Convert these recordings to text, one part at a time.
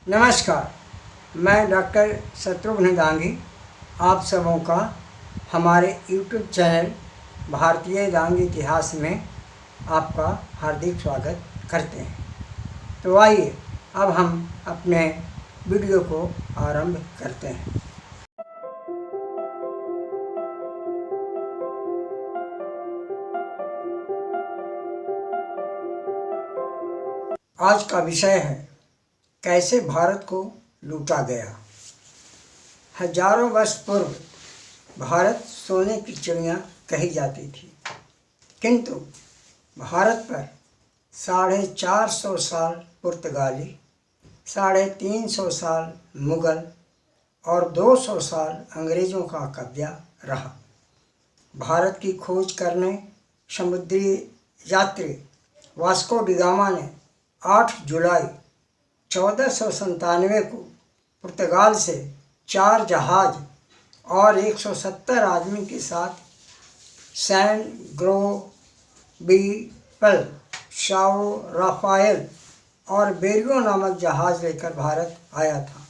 नमस्कार, मैं डॉक्टर शत्रुघ्न दांगी आप सबों का हमारे यूट्यूब चैनल भारतीय दांग इतिहास में आपका हार्दिक स्वागत करते हैं। तो आइए अब हम अपने वीडियो को आरंभ करते हैं। आज का विषय है कैसे भारत को लूटा गया। हजारों वर्ष पूर्व भारत सोने की चिड़िया कही जाती थी, किंतु भारत पर 450 साल पुर्तगाली, 350 साल मुगल और 200 साल अंग्रेज़ों का कब्जा रहा। भारत की खोज करने समुद्री यात्री वास्को डी गामा ने 8 जुलाई 1497 को पुर्तगाल से 4 जहाज और 170 आदमी के साथ सैन ग्रोबीपल, साओ राफाएल और बेरियो नामक जहाज लेकर भारत आया था,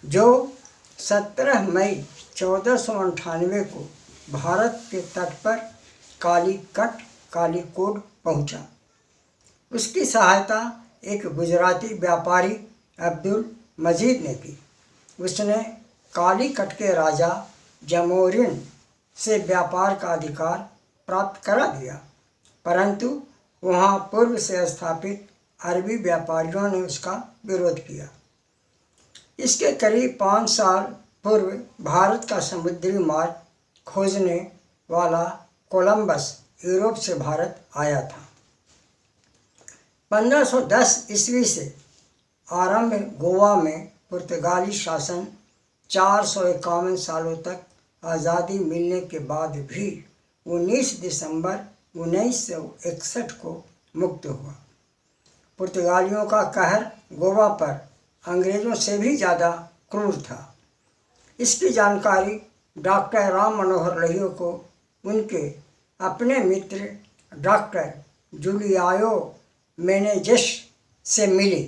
जो 17 मई 1498 को भारत के तट पर कालीकोट पहुंचा। उसकी सहायता एक गुजराती व्यापारी अब्दुल मजीद ने की। उसने कालीकट के राजा जमोरिन से व्यापार का अधिकार प्राप्त करा दिया, परंतु वहाँ पूर्व से स्थापित अरबी व्यापारियों ने उसका विरोध किया। इसके करीब 5 साल पूर्व भारत का समुद्री मार्ग खोजने वाला कोलंबस यूरोप से भारत आया था। 1510 ईस्वी से आरंभ गोवा में पुर्तगाली शासन 451 सालों तक आज़ादी मिलने के बाद भी 19 दिसंबर 1961 को मुक्त हुआ। पुर्तगालियों का कहर गोवा पर अंग्रेज़ों से भी ज़्यादा क्रूर था। इसकी जानकारी डॉक्टर राम मनोहर लोहिया को उनके अपने मित्र डॉक्टर जूलियाओ मेनेज़ेस से मिली।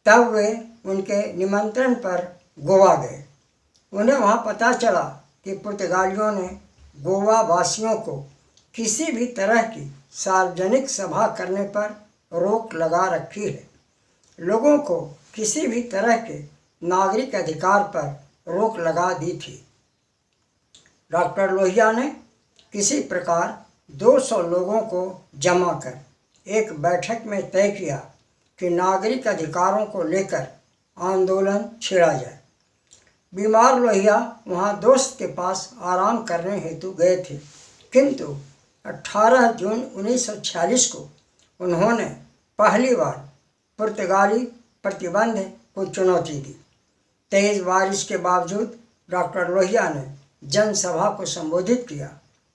तब वे उनके निमंत्रण पर गोवा गए। उन्हें वहाँ पता चला कि पुर्तगालियों ने गोवा वासियों को किसी भी तरह की सार्वजनिक सभा करने पर रोक लगा रखी है। लोगों को किसी भी तरह के नागरिक अधिकार पर रोक लगा दी थी। डॉक्टर लोहिया ने किसी प्रकार 200 लोगों को जमा कर एक बैठक में तय किया कि नागरिक अधिकारों को लेकर आंदोलन छेड़ा जाए। बीमार लोहिया वहाँ दोस्त के पास आराम करने हेतु गए थे, किंतु 18 जून 1946 को उन्होंने पहली बार पुर्तगाली प्रतिबंध को चुनौती दी। तेज बारिश के बावजूद डॉक्टर लोहिया ने जनसभा को संबोधित किया।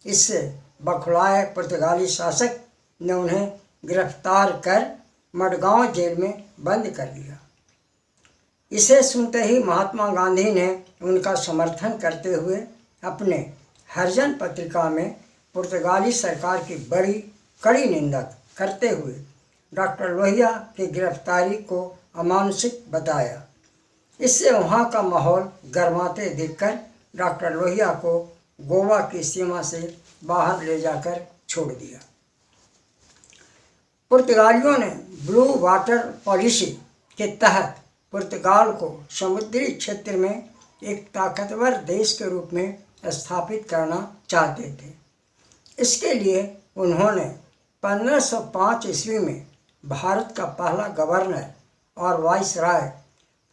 इससे बौखलाए पुर्तगाली शासक ने उन्हें गिरफ्तार कर मडगांव जेल में बंद कर दिया। इसे सुनते ही महात्मा गांधी ने उनका समर्थन करते हुए अपने हरिजन पत्रिका में पुर्तगाली सरकार की बड़ी कड़ी निंदा करते हुए डॉक्टर लोहिया की गिरफ्तारी को अमानुषिक बताया। इससे वहाँ का माहौल गर्माते देखकर डॉक्टर लोहिया को गोवा की सीमा से बाहर ले जाकर छोड़ दिया। पुर्तगालियों ने ब्लू वाटर पॉलिसी के तहत पुर्तगाल को समुद्री क्षेत्र में एक ताकतवर देश के रूप में स्थापित करना चाहते थे। इसके लिए उन्होंने 1505 ईस्वी में भारत का पहला गवर्नर और वाइसराय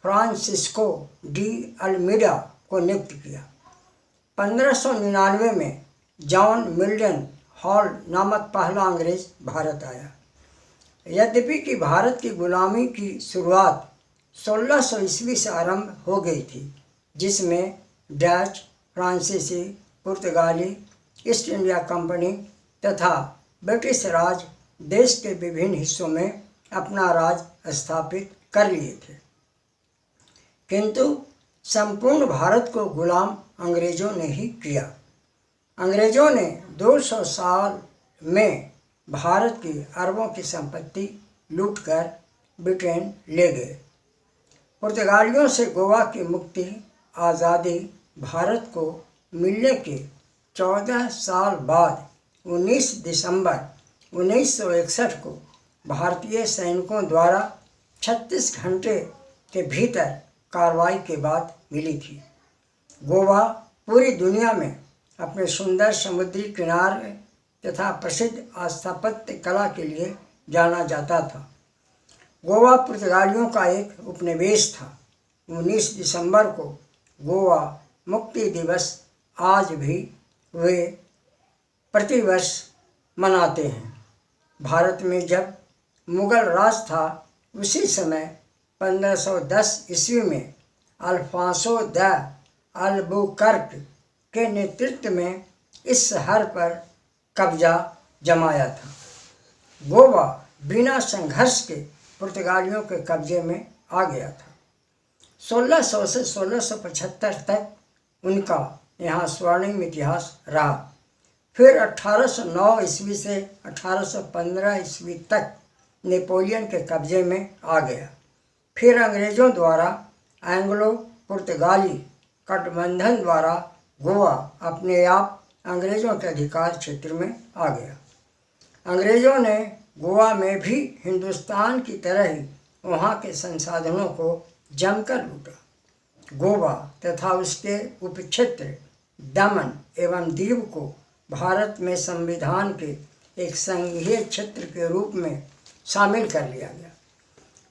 फ्रांसिस्को डी अल्मीडा को नियुक्त किया। 1599 में जॉन मिल्टन हॉल नामक पहला अंग्रेज भारत आया। यद्यपि कि भारत की गुलामी की शुरुआत 1600 ईस्वी से आरंभ हो गई थी, जिसमें डच, फ्रांसीसी, पुर्तगाली, ईस्ट इंडिया कंपनी तथा ब्रिटिश राज देश के विभिन्न हिस्सों में अपना राज स्थापित कर लिए थे, किंतु संपूर्ण भारत को गुलाम अंग्रेज़ों ने ही किया। अंग्रेज़ों ने 200 साल में भारत की अरबों की संपत्ति लूटकर ब्रिटेन ले गए। पुर्तगालियों से गोवा की मुक्ति आज़ादी भारत को मिलने के 14 साल बाद 19 दिसंबर 1961 को भारतीय सैनिकों द्वारा 36 घंटे के भीतर कार्रवाई के बाद मिली थी। गोवा पूरी दुनिया में अपने सुंदर समुद्री किनारे तथा प्रसिद्ध स्थापत्य कला के लिए जाना जाता था। गोवा पुर्तगालियों का एक उपनिवेश था। 19 दिसंबर को गोवा मुक्ति दिवस आज भी वे प्रतिवर्ष मनाते हैं। भारत में जब मुगल राज था उसी समय 1510 ईस्वी में अल्फांसो द अल्बुकर्क के नेतृत्व में इस शहर पर कब्जा जमाया था। गोवा बिना संघर्ष के पुर्तगालियों के कब्जे में आ गया था। 1600 से 1675 तक उनका यहाँ स्वर्णिम इतिहास रहा। फिर 1809 ईस्वी से 1815 ईस्वी तक नेपोलियन के कब्जे में आ गया। फिर अंग्रेज़ों द्वारा एंग्लो पुर्तगाली गठबंधन द्वारा गोवा अपने आप अंग्रेज़ों के अधिकार क्षेत्र में आ गया। अंग्रेज़ों ने गोवा में भी हिंदुस्तान की तरह ही वहाँ के संसाधनों को जमकर लूटा। गोवा तथा उसके उपक्षेत्र दमन एवं दीव को भारत में संविधान के एक संघीय क्षेत्र के रूप में शामिल कर लिया गया।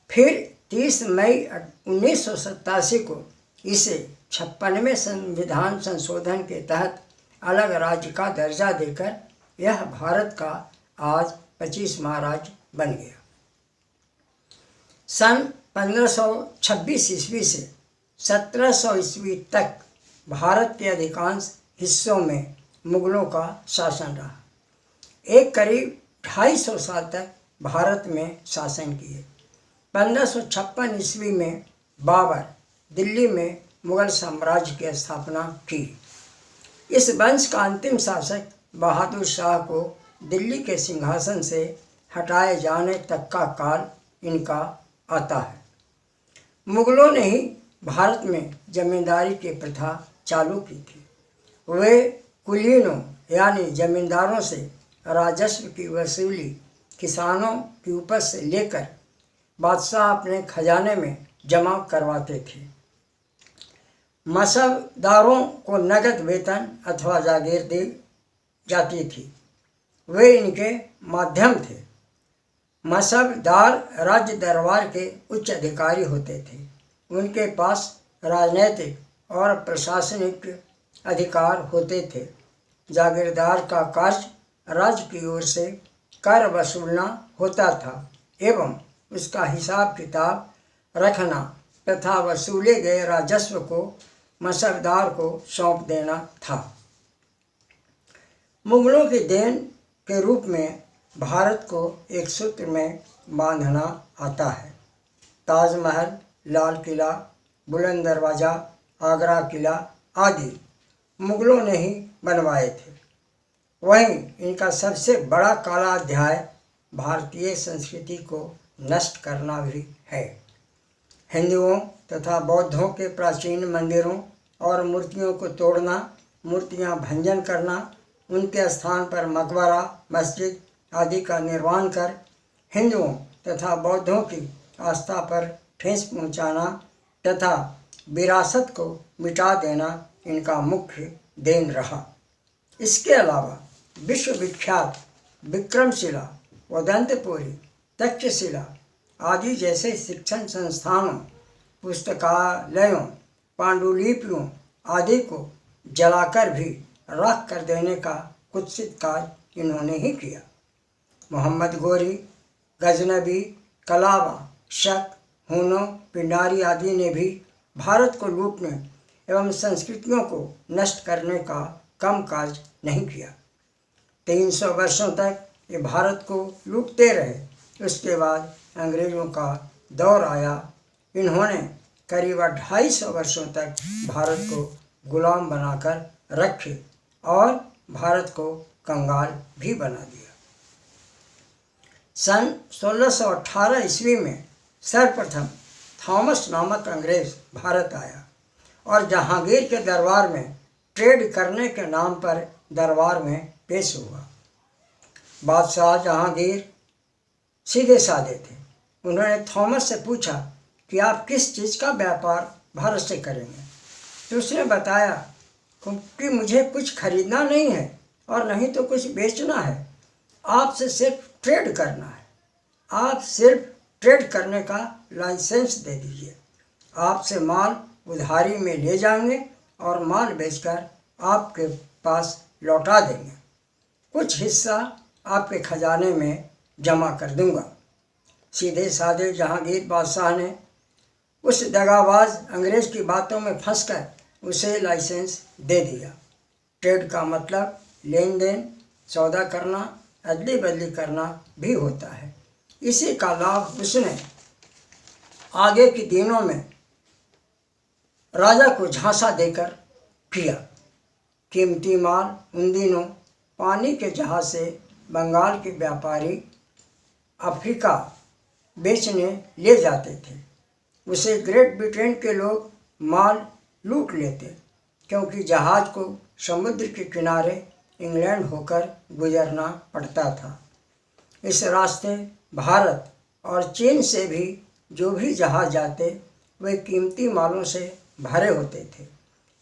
फिर 30 मई 1987 को इसे 56वें संविधान संशोधन के तहत अलग राज्य का दर्जा देकर यह भारत का आज 25वां राज्य बन गया। सन 1526 ईस्वी से 1700 ईस्वी तक भारत के अधिकांश हिस्सों में मुगलों का शासन रहा। एक करीब 250 साल तक भारत में शासन किए। 1556 ईस्वी में बाबर दिल्ली में मुगल साम्राज्य की स्थापना की। इस वंश का अंतिम शासक बहादुर शाह को दिल्ली के सिंहासन से हटाए जाने तक का काल इनका आता है। मुगलों ने ही भारत में जमींदारी की प्रथा चालू की थी। वे कुलीनों यानी जमींदारों से राजस्व की वसूली किसानों की उपज से लेकर बादशाह अपने खजाने में जमा करवाते थे। मसबदारों को नगद वेतन अथवा जागीर दी जाती थी। वे इनके माध्यम थे। मसबदार राज्य दरबार के उच्च अधिकारी होते थे। उनके पास राजनैतिक और प्रशासनिक अधिकार होते थे। जागीरदार का कार्य राज्य की ओर से कर वसूलना होता था एवं उसका हिसाब किताब रखना तथा वसूले गए राजस्व को मसबदार को सौंप देना था। मुगलों की देन के रूप में भारत को एक सूत्र में बांधना आता है। ताजमहल, लाल किला, बुलंद दरवाज़ा, आगरा किला आदि मुगलों ने ही बनवाए थे। वहीं इनका सबसे बड़ा काला अध्याय भारतीय संस्कृति को नष्ट करना भी है। हिंदुओं तथा बौद्धों के प्राचीन मंदिरों और मूर्तियों को तोड़ना, मूर्तियां भंजन करना, उनके स्थान पर मकबरा, मस्जिद आदि का निर्माण कर हिंदुओं तथा बौद्धों की आस्था पर ठेस पहुंचाना तथा विरासत को मिटा देना इनका मुख्य देन रहा। इसके अलावा विश्व विख्यात विक्रमशिला, वदंतपुरी, तक्षशिला आदि जैसे शिक्षण संस्थानों, पुस्तकालयों, पांडुलिपियों आदि को जलाकर भी राख कर देने का कुत्सित कार्य इन्होंने ही किया। मोहम्मद गोरी, गजनबी, कलावा, शक, हुनो, पिंडारी आदि ने भी भारत को लूटने एवं संस्कृतियों को नष्ट करने का कम कार्य नहीं किया। 300 वर्षों तक ये भारत को लूटते रहे। उसके बाद अंग्रेज़ों का दौर आया। इन्होंने करीब 250 वर्षों तक भारत को गुलाम बनाकर रखे और भारत को कंगाल भी बना दिया। सन 1618 ईस्वी में सर्वप्रथम थॉमस नामक अंग्रेज भारत आया और जहांगीर के दरबार में ट्रेड करने के नाम पर दरबार में पेश हुआ। बादशाह जहांगीर सीधे साधे थे। उन्होंने थॉमस से पूछा कि आप किस चीज़ का व्यापार भारत से करेंगे। तो उसने बताया कि मुझे कुछ खरीदना नहीं है और नहीं तो कुछ बेचना है, आपसे सिर्फ ट्रेड करना है। आप सिर्फ ट्रेड करने का लाइसेंस दे दीजिए। आपसे माल उधारी में ले जाएंगे और माल बेचकर आपके पास लौटा देंगे। कुछ हिस्सा आपके खजाने में जमा कर दूंगा। सीधे साधे जहांगीर बादशाह ने उस दगाबाज अंग्रेज की बातों में फंसकर उसे लाइसेंस दे दिया। ट्रेड का मतलब लेन देन, सौदा करना, अदली बदली करना भी होता है। इसी का लाभ उसने आगे के दिनों में राजा को झांसा देकर किया। कीमती माल उन दिनों पानी के जहाज से बंगाल के व्यापारी अफ्रीका बेचने ले जाते थे। उसे ग्रेट ब्रिटेन के लोग माल लूट लेते, क्योंकि जहाज को समुद्र के किनारे इंग्लैंड होकर गुजरना पड़ता था। इस रास्ते भारत और चीन से भी जो भी जहाज जाते वे कीमती मालों से भरे होते थे।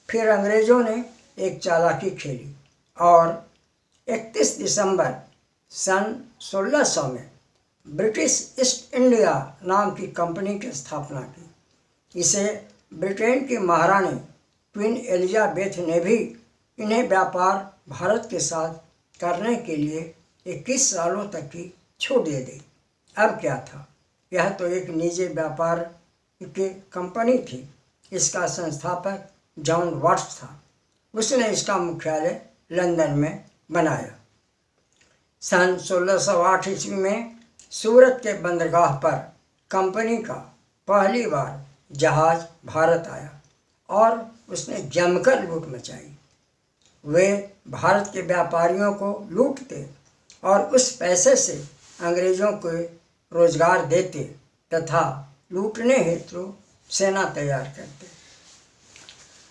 फिर अंग्रेज़ों ने एक चालाकी खेली और 31 दिसंबर सन 1600 में ब्रिटिश ईस्ट इंडिया नाम की कंपनी की स्थापना की। इसे ब्रिटेन की महारानी क्वीन एलिजाबेथ ने भी इन्हें व्यापार भारत के साथ करने के लिए 21 सालों तक की छूट दे दी। अब क्या था, यह तो एक निजी व्यापार की कंपनी थी। इसका संस्थापक जॉन वाट्स था। उसने इसका मुख्यालय लंदन में बनाया। सन 1608 ईस्वी में सूरत के बंदरगाह पर कंपनी का पहली बार जहाज भारत आया और उसने जमकर लूट मचाई। वे भारत के व्यापारियों को लूटते और उस पैसे से अंग्रेज़ों को रोजगार देते तथा लूटने हेतु सेना तैयार करते।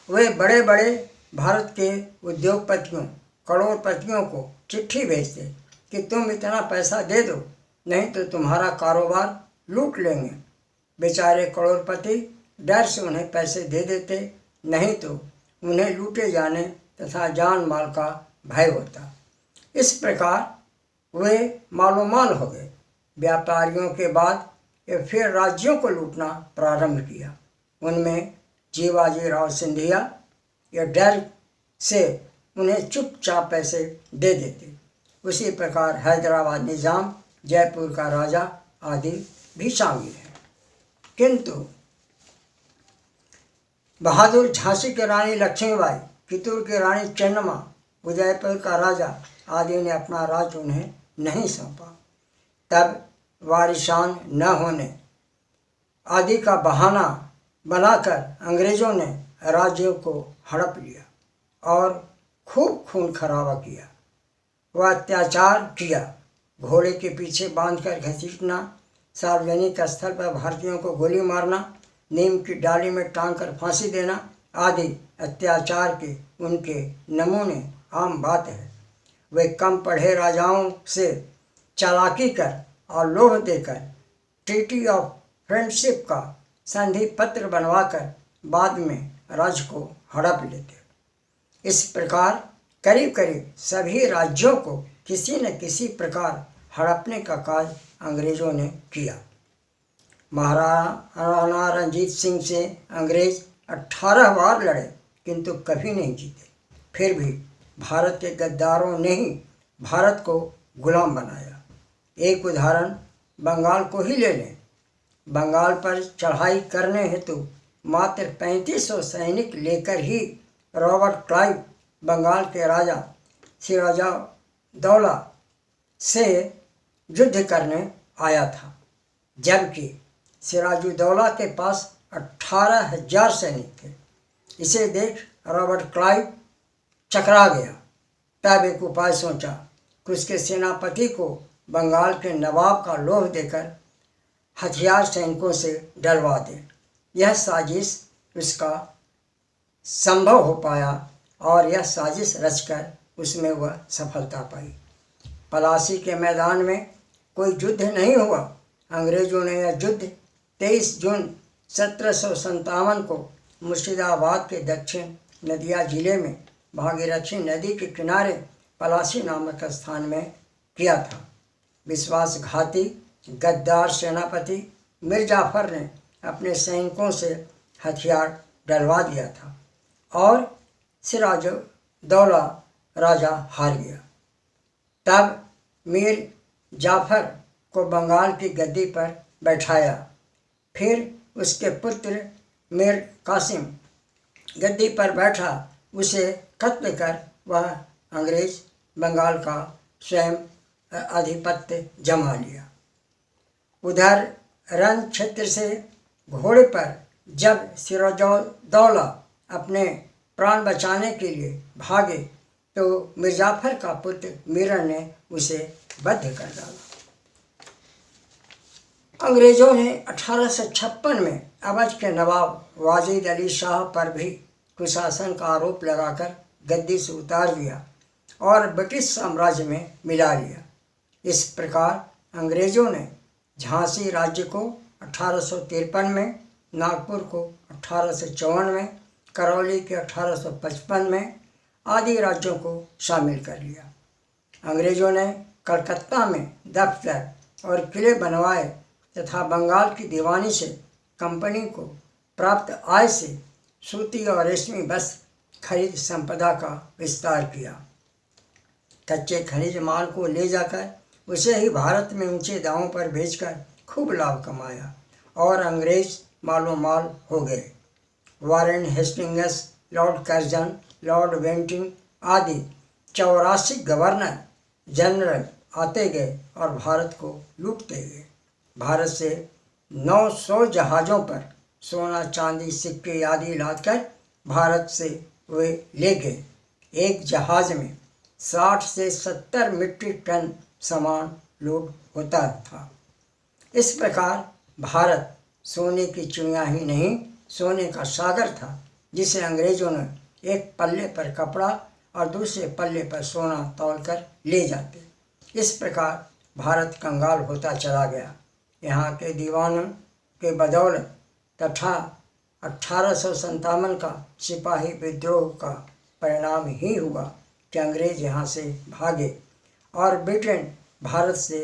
वे बड़े बड़े भारत के उद्योगपतियों, करोड़पतियों को चिट्ठी भेजते कि तुम इतना पैसा दे दो, नहीं तो तुम्हारा कारोबार लूट लेंगे। बेचारे करोड़पति डर से उन्हें पैसे दे देते, नहीं तो उन्हें लूटे जाने तथा जान माल का भय होता। इस प्रकार वे मालोमाल हो गए। व्यापारियों के बाद ये फिर राज्यों को लूटना प्रारंभ किया। उनमें जीवाजी राव सिंधिया या डर से उन्हें चुपचाप पैसे दे देते। उसी प्रकार हैदराबाद निज़ाम, जयपुर का राजा आदि भी शामिल हैं। किंतु बहादुर झांसी की रानी लक्ष्मीबाई, कितूर की रानी चन्नम्मा, उदयपुर का राजा आदि ने अपना राज उन्हें नहीं सौंपा। तब वारिसान न होने आदि का बहाना बनाकर अंग्रेज़ों ने राज्यों को हड़प लिया और खूब खून खराबा किया। वह अत्याचार किया। घोड़े के पीछे बांधकर घसीटना, सार्वजनिक स्थल पर भारतीयों को गोली मारना, नीम की डाली में टांग कर फांसी देना आदि अत्याचार के उनके नमूने आम बात है। वे कम पढ़े राजाओं से चालाकी कर और लोभ देकर ट्रीटी ऑफ फ्रेंडशिप का संधि पत्र बनवाकर बाद में राज्य को हड़प लेते। इस प्रकार करीब करीब सभी राज्यों को किसी न किसी प्रकार हड़पने का कार्य अंग्रेज़ों ने किया। महाराणा रंजीत सिंह से अंग्रेज 18 बार लड़े किंतु कभी नहीं जीते। फिर भी भारत के गद्दारों ने ही भारत को गुलाम बनाया। एक उदाहरण बंगाल को ही ले लें। बंगाल पर चढ़ाई करने हेतु मात्र 3500 सैनिक लेकर ही रॉबर्ट क्लाइव बंगाल के राजा सिराजुद्दौला से युद्ध करने आया था, जबकि सिराजुद्दौला के पास 18,000 सैनिक थे। इसे देख रॉबर्ट क्लाइव चकरा गया। तब एक उपाय सोचा कि उसके सेनापति को बंगाल के नवाब का लोभ देकर हथियार सैनिकों से डलवा दें यह साजिश उसका संभव हो पाया और यह साजिश रचकर उसमें वह सफलता पाई। पलासी के मैदान में कोई युद्ध नहीं हुआ। अंग्रेजों ने यह युद्ध 23 जून 1757 को मुर्शिदाबाद के दक्षिण नदिया जिले में भागीरथी नदी के किनारे पलासी नामक स्थान में किया था। विश्वासघाती गद्दार सेनापति मीर जाफर ने अपने सैनिकों से हथियार डलवा दिया था और सिराजुद्दौला राजा हार गया। तब मीर जाफर को बंगाल की गद्दी पर बैठाया। फिर उसके पुत्र मीर कासिम गद्दी पर बैठा। उसे कत्ल कर वह अंग्रेज बंगाल का स्वयं आधिपत्य जमा लिया। उधर रण क्षेत्र से घोड़े पर जब सिराजुद्दौला अपने प्राण बचाने के लिए भागे तो मिर्जाफर का पुत्र मीरन ने उसे बंद कर डाला। अंग्रेजों ने 1856 में अवध के नवाब वाजिद अली शाह पर भी कुशासन का आरोप लगाकर गद्दी से उतार दिया और ब्रिटिश साम्राज्य में मिला लिया। इस प्रकार अंग्रेजों ने झांसी राज्य को 1853 में, नागपुर को 1854 में, करौली के 1855 में आदि राज्यों को शामिल कर लिया। अंग्रेजों ने कलकत्ता में दफ्तर और किले बनवाए तथा बंगाल की दीवानी से कंपनी को प्राप्त आय से सूती और रेशमी वस्त्र खरीद संपदा का विस्तार किया। कच्चे खनिज माल को ले जाकर उसे ही भारत में ऊंचे दामों पर बेचकर खूब लाभ कमाया और अंग्रेज मालो माल हो गए। Warren Hastings, lord Curzon, lord Bentinck आदि 84 गवर्नर जनरल आते गए और भारत को लूटते गए। भारत से 900 जहाज़ों पर सोना, चांदी, सिक्के आदि लादकर भारत से वे ले गए। एक जहाज़ में 60 से 70 मीट्रिक टन सामान लोड होता था। इस प्रकार भारत सोने की चिड़िया ही नहीं, सोने का सागर था, जिसे अंग्रेजों ने एक पल्ले पर कपड़ा और दूसरे पल्ले पर सोना तौलकर ले जाते। इस प्रकार भारत कंगाल होता चला गया। यहाँ के दीवानों के बदौलत तथा 1857 का सिपाही विद्रोह का परिणाम ही हुआ कि अंग्रेज यहाँ से भागे और ब्रिटेन भारत से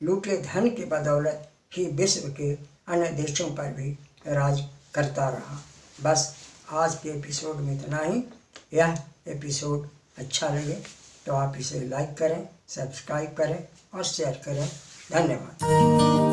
लूटे धन के बदौलत ही विश्व के अन्य देशों पर भी राज करता रहा। बस आज के एपिसोड में इतना ही। यह एपिसोड अच्छा लगे तो आप इसे लाइक करें, सब्सक्राइब करें और शेयर करें। धन्यवाद।